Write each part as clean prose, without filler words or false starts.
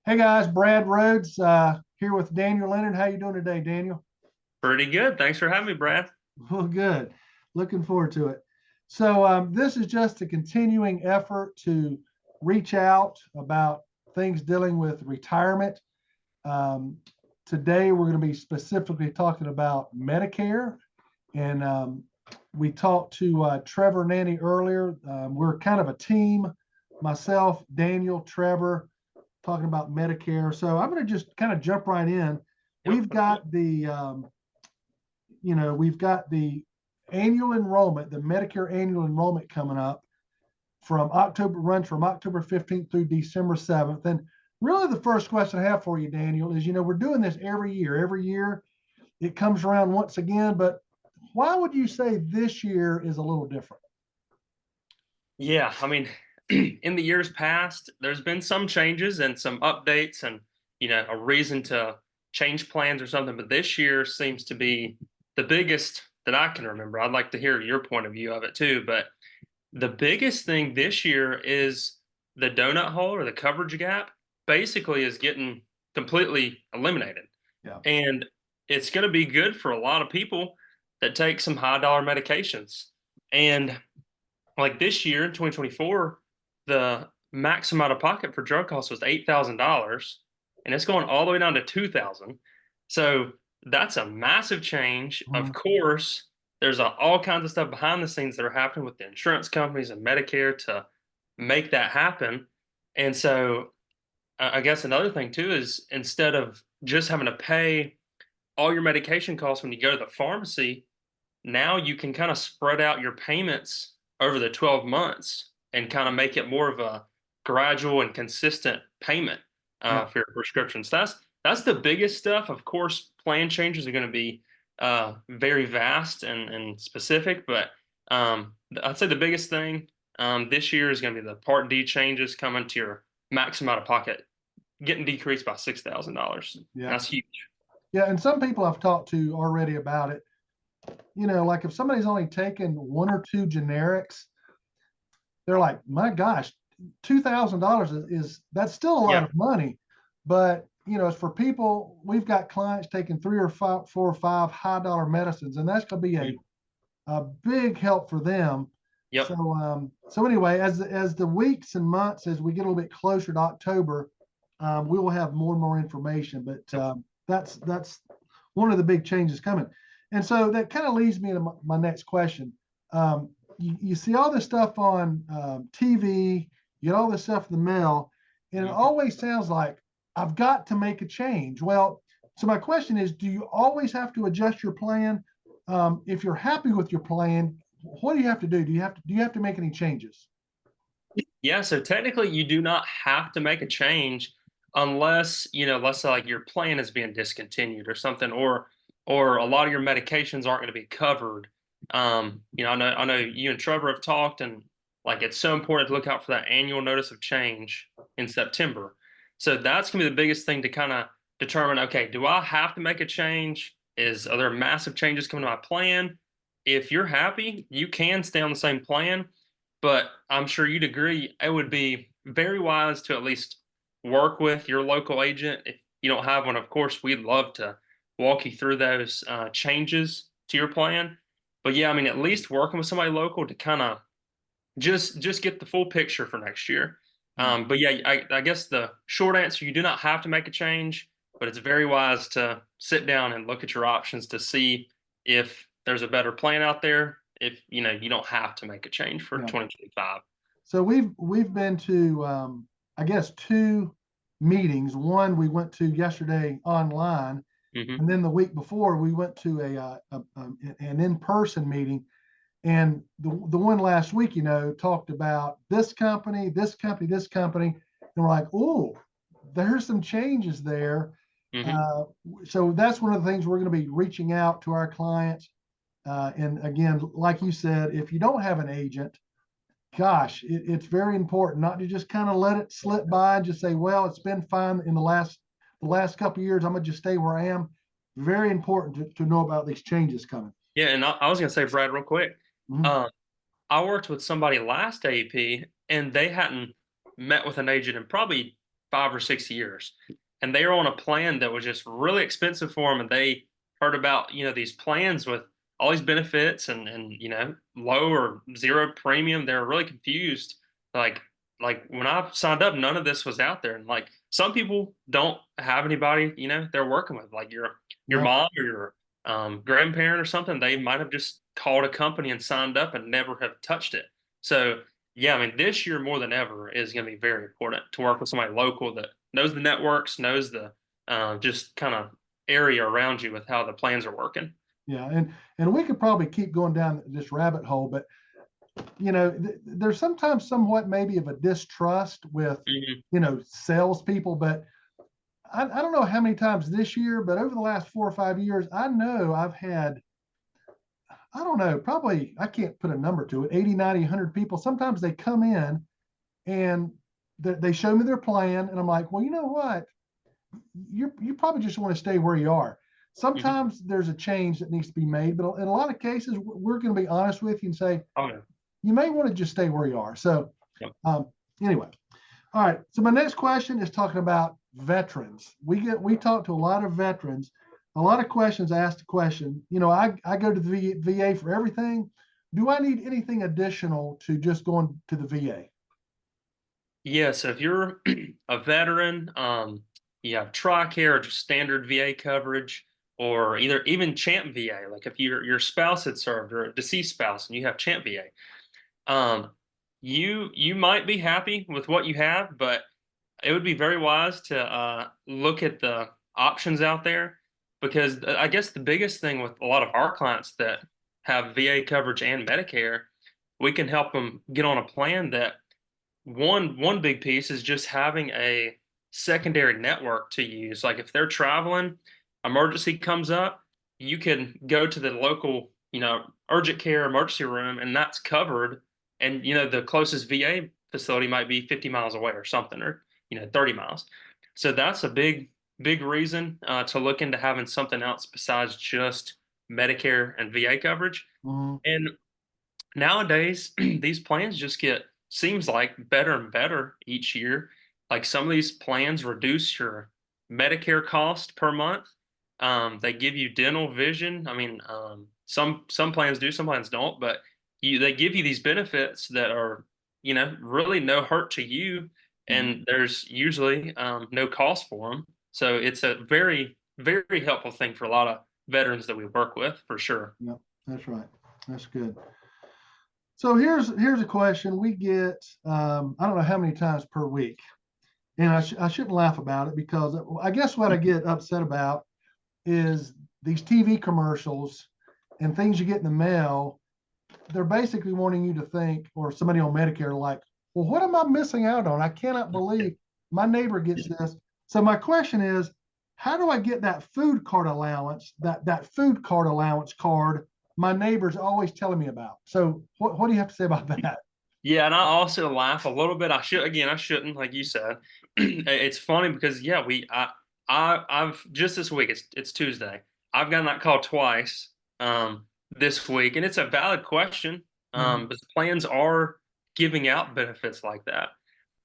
Hey guys, Brad Rhodes here with Daniel Leonard. How you doing today, Daniel? Pretty good. Thanks for having me, Brad. Well, good. Looking forward to it. This is just a continuing effort to reach out about things dealing with retirement. Um, Today, we're going to be specifically talking about Medicare. And we talked to Trevor Nanny earlier. We're kind of a team, myself, Daniel, Trevor, talking about Medicare. So I'm going to just kind of jump right in. Yep, We've that's good. got the annual enrollment, the Medicare annual enrollment coming up runs from October 15th through December 7th. And really the first question I have for you, Daniel, is, we're doing this every year. Every year it comes around once again, but why would you say this year is a little different? Yeah, in the years past, there's been some changes and some updates and, a reason to change plans or something. But this year seems to be the biggest that I can remember. I'd like to hear your point of view of it too. But the biggest thing this year is the donut hole or the coverage gap basically is getting completely eliminated. Yeah. And it's going to be good for a lot of people that take some high dollar medications. And like this year in 2024, the max amount of pocket for drug costs was $8,000, and it's going all the way down to 2,000. So that's a massive change. Of Mhm. course, there's all kinds of stuff behind the scenes that are happening with the insurance companies and Medicare to make that happen. And so I guess another thing too is instead of just having to pay all your medication costs when you go to the pharmacy, now you can kind of spread out your payments over the 12 months and kind of make it more of a gradual and consistent payment Yeah. for your prescriptions. That's the biggest stuff. Of course, plan changes are going to be very vast and specific, but I'd say the biggest thing this year is going to be the Part D changes coming to your max amount of pocket getting decreased by $6,000. Yeah. That's huge. Yeah. And some people I've talked to already about it, like if somebody's only taken one or two generics, they're like, my gosh, $2,000 is that's still a lot Yeah. of money. But as for people, we've got clients taking three or five, four or five high dollar medicines, and that's going to be Mhm. a big help for them. Yep. So anyway, as the weeks and months as we get a little bit closer to October, we will have more and more information. But Yep. that's one of the big changes coming. And so that kind of leads me to my next question. Um, you see all this stuff on TV, you get all this stuff in the mail, and it Mhm. always sounds like I've got to make a change. Well, so my question is, do you always have to adjust your plan? If you're happy with your plan, what do you have to do? Do you have to make any changes? Yeah, so technically you do not have to make a change unless, let's say like your plan is being discontinued or something, or a lot of your medications aren't going to be covered. I know you and Trevor have talked and like it's so important to look out for that annual notice of change in September. So that's gonna be the biggest thing to kind of determine, okay, do I have to make a change? Are there massive changes coming to my plan? If you're happy, you can stay on the same plan, but I'm sure you'd agree it would be very wise to at least work with your local agent. If you don't have one, of course, we'd love to walk you through those changes to your plan. But yeah, at least working with somebody local to kind of just get the full picture for next year. Yeah. But yeah, I guess the short answer, you do not have to make a change, but it's very wise to sit down and look at your options to see if there's a better plan out there. If you don't have to make a change for Yeah. 2025. So we've been to I guess two meetings. One we went to yesterday online, Hmm. and then the week before we went to an in-person meeting. And the one last week, talked about this company, this company, this company, and we're like, oh, there's some changes there. Hmm. Uh, so that's one of the things we're going to be reaching out to our clients. And again, like you said, if you don't have an agent, gosh, it's very important not to just kind of let it slip by and just say, well, it's been fine in the last couple of years. I'm gonna just stay where I am. Very important to know about these changes coming. Yeah, and I was gonna say, Brad, real quick. Mhm. Um, I worked with somebody last AEP, and they hadn't met with an agent in probably 5 or 6 years, and they were on a plan that was just really expensive for them, and they heard about, these plans with all these benefits and low or zero premium. They're really confused. Like like when I signed up, none of this was out there. And like some people don't have anybody, they're working with, like your Yeah. mom or your grandparent or something. They might have just called a company and signed up and never have touched it. So yeah, I mean, this year more than ever is going to be very important to work with somebody local that knows the networks, knows the just kind of area around you with how the plans are working. Yeah. And we could probably keep going down this rabbit hole, but there's sometimes somewhat maybe of a distrust with, Mhm. salespeople, but I don't know how many times this year, but over the last 4 or 5 years, I know I've had, I don't know, probably, I can't put a number to it, 80, 90, 100 people. Sometimes they come in and they show me their plan, and I'm like, well, you know what? You probably just want to stay where you are. Mhm. Sometimes there's a change that needs to be made, but in a lot of cases, we're going to be honest with you and say, Oh no. you may want to just stay where you are. So, Yep. anyway, all right. So my next question is talking about veterans. We talk to a lot of veterans. A lot of questions asked the question. I go to the VA for everything. Do I need anything additional to just going to the VA? Yeah, so if you're a veteran, you have TRICARE or just standard VA coverage, or either even Champ VA. Like if your spouse had served or a deceased spouse and you have Champ VA, you might be happy with what you have, but it would be very wise to look at the options out there, because I guess the biggest thing with a lot of our clients that have VA coverage and Medicare, we can help them get on a plan that one big piece is just having a secondary network to use. Like if they're traveling, emergency comes up, you can go to the local, urgent care emergency room, and that's covered. And the closest VA facility might be 50 miles away or something, or 30 miles. So that's a big reason to look into having something else besides just Medicare and VA coverage. Mhm. And nowadays, these plans just get, seems like, better and better each year. Like some of these plans reduce your Medicare cost per month. They give you dental, vision. I mean, some plans do, some plans don't, but they give you these benefits that are, really no hurt to you, Mhm. and there's usually no cost for them. So it's a very helpful thing for a lot of veterans that we work with, for sure. Yep, that's right. That's good. So here's a question we get. I don't know how many times per week, and I shouldn't laugh about it, because I guess what I get upset about is these TV commercials and things you get in the mail. They're basically wanting you to think, or somebody on Medicare, like, well, what am I missing out on? I cannot believe my neighbor gets this. So my question is, how do I get that food card allowance, that food card allowance card my neighbor's always telling me about? So what do you have to say about that? Yeah, and I also laugh a little bit. I shouldn't, like you said. It's funny because yeah, I've just this week. It's Tuesday. I've gotten that call twice this week, and it's a valid question. Mhm. But plans are giving out benefits like that,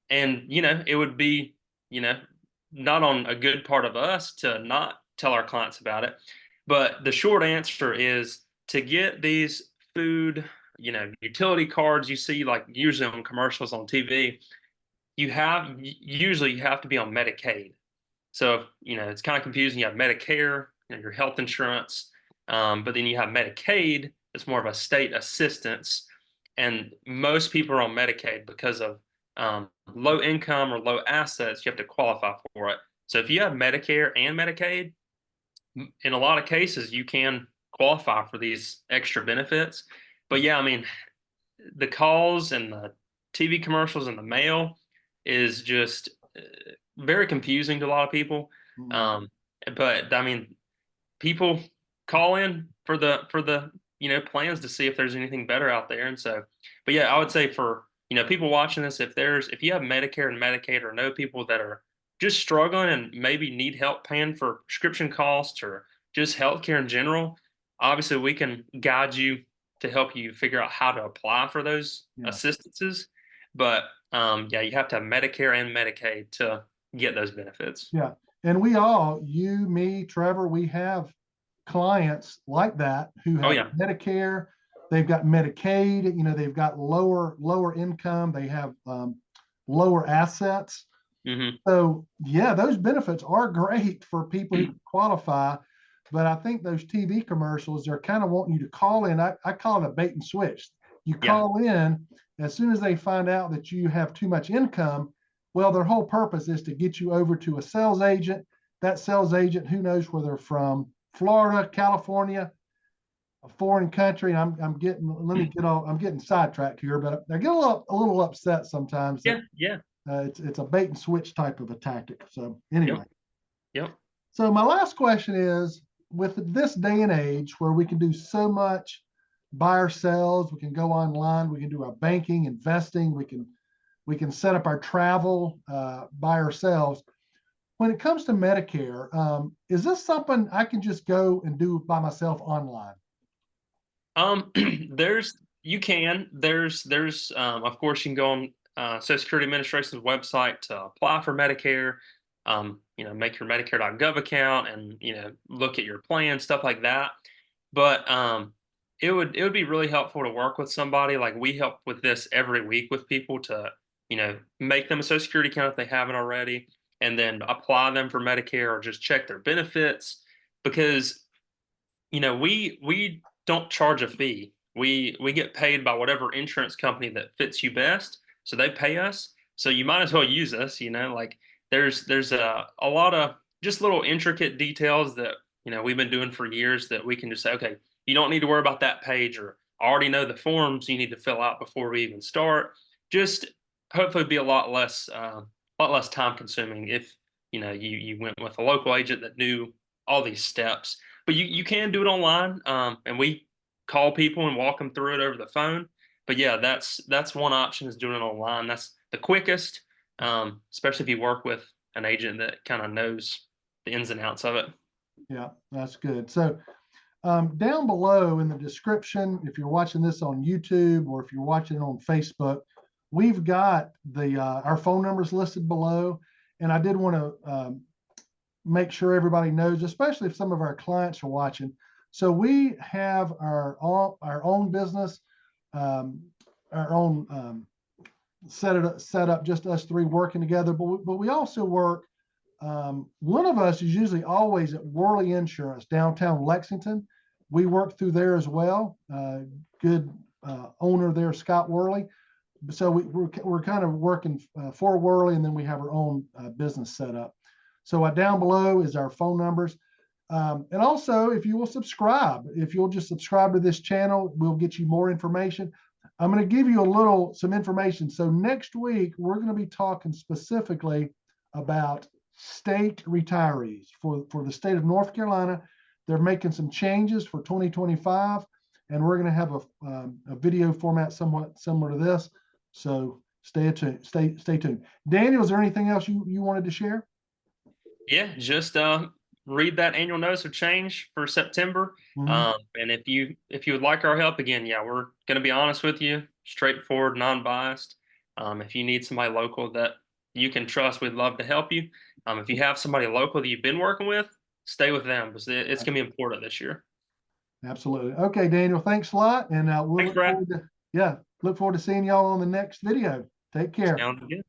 and it would be you know not on a good part of us to not tell our clients about it. But the short answer is to get these food, utility cards you see like usually on commercials on TV. Usually you have to be on Medicaid. So it's kind of confusing. You have Medicare, your health insurance, but then you have Medicaid. It's more of a state assistance, and most people are on Medicaid because of low income or low assets. You have to qualify for it. So if you have Medicare and Medicaid, in a lot of cases you can qualify for these extra benefits. But yeah, I mean, the calls and the TV commercials and the mail is just very confusing to a lot of people. Mhm. Um, but I mean, people call in for the plans to see if there's anything better out there. And so, but yeah, I would say for people watching this, if you have Medicare and Medicaid, or know people that are just struggling and maybe need help paying for prescription costs or just healthcare in general, obviously we can guide you to help you figure out how to apply for those Yeah. assistances. But yeah, you have to have Medicare and Medicaid to get those benefits. Yeah. And we all, you, me, Trevor, we have clients like that who Oh have yeah. Medicare, they've got Medicaid, you know, they've got lower income, they have lower assets. Mm-hmm. So yeah, those benefits are great for people who qualify. But I think those TV commercials, they're kind of wanting you to call in. I call it a bait and switch. You Yeah. call in as soon as they find out that you have too much income. Well, their whole purpose is to get you over to a sales agent. That sales agent, who knows where they're from, Florida, California, a foreign country. I'm getting sidetracked here, but I get a little upset sometimes that Yeah. Yeah. it's a bait and switch type of a tactic. So anyway, Yep. Yep. so my last question is, with this day and age where we can do so much by ourselves, we can go online, we can do our banking, investing, we can set up our travel by ourselves. When it comes to Medicare, is this something I can just go and do by myself online? There's of course you can go on Social Security Administration's website to apply for Medicare. Make your Medicare.gov account and look at your plan, stuff like that. But it would be really helpful to work with somebody. Like we help with this every week with people to make them a Social Security account if they haven't already, and then apply them for Medicare or just check their benefits because we don't charge a fee. We get paid by whatever insurance company that fits you best. So they pay us. So you might as well use us, like there's a lot of just little intricate details that we've been doing for years that we can just say, okay, you don't need to worry about that page, or I already know the forms you need to fill out before we even start. Just hopefully be a lot less time consuming if you went with a local agent that knew all these steps. But you can do it online, and we call people and walk them through it over the phone. But yeah, that's one option, is doing it online. That's the quickest, especially if you work with an agent that kind of knows the ins and outs of it. Yeah, that's good. So down below in the description, if you're watching this on YouTube or if you're watching it on Facebook, we've got our phone numbers listed below. And I did want to make sure everybody knows, especially if some of our clients are watching. So we have our own business, our own set up, just us three working together. But we also work. One of us is usually always at Worley Insurance, downtown Lexington. We work through there as well. Good owner there, Scott Worley. So we're kind of working for Worley, and then we have our own business set up. So down below is our phone numbers. And also, if you will subscribe, if you'll just subscribe to this channel, we'll get you more information. I'm going to give you some information. So next week, we're going to be talking specifically about state retirees for the state of North Carolina. They're making some changes for 2025, and we're going to have a video format somewhat similar to this. So stay tuned. Daniel, is there anything else you wanted to share? Yeah, just read that annual notice of change for September. And if you would like our help, again, yeah, we're going to be honest with you, straightforward, non-biased. If you need somebody local that you can trust, we'd love to help you. If you have somebody local that you've been working with, stay with them, because it's going to be important this year. Absolutely. Okay, Daniel, thanks a lot. And we'll Thanks, Brad. look forward to seeing y'all on the next video. Take care. Sounds good.